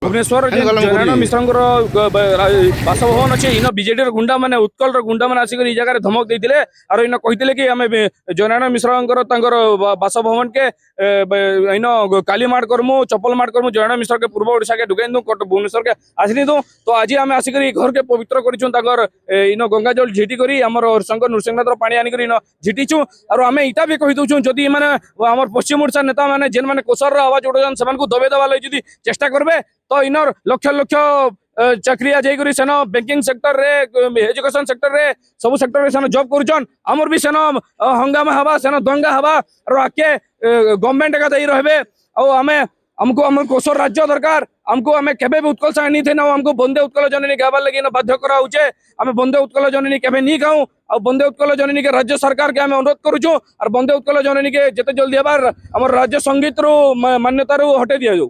भुवनेश्वर नारायण मिश्र बासभवन अच्छे इन बीजेडी गुंडा मैंने उत्कल गुंडा मैंने आसिक जगह धमक देते और इन कहते कि आम जयनारायण मिश्र बासभवन के इन काली माड़ करमु चप्पल माड़ करमु जयनारायण मिश्र के पूर्व ओडिशा के ढुकई दूँ भुवनेश्वर के आसनी दूँ तो आज आम आसिक घर के पवित्र कर इन गंगा जल झिटी कर आम शंकर नृसिंहनाथ पानी आनिक इन झिटीचु और आम इटा भी कही दूँ जदि मैंने आम पश्चिम ओडिशा नेता मैंने जेन मैंने कोसर आवाज उठान से दबे देवा लगी चेष्टा करेंगे तो इनर लक्ष लक्ष चाकरिया जाइकरी सेन बैंकिंग सेक्टर रे एजुकेशन सेक्टर रे सब सेक्टर रे सेन जॉब करूछन हमर भी सेन हंगामा हवा सेन दंगा हवा और आके गवर्नमेंट का दई रहबे और हमें हमको हमर कोसर राज्य दरकार हमको हमें केबे भी उत्कल से नहीं थे ना हमको बंदे उत्कल जननी गाबार लगी ना बाध्य करा होचे हमें बंदे उत्कल जननी केबे नहीं खाऊं और बंदे उत्कल जननी के राज्य सरकार के हमें अनुरोध करूछु और बंदे उत्कल जननी के जते जल्दी हबार हमर राज्य संगीत रो मान्यता रो हटे दिया जाऊ।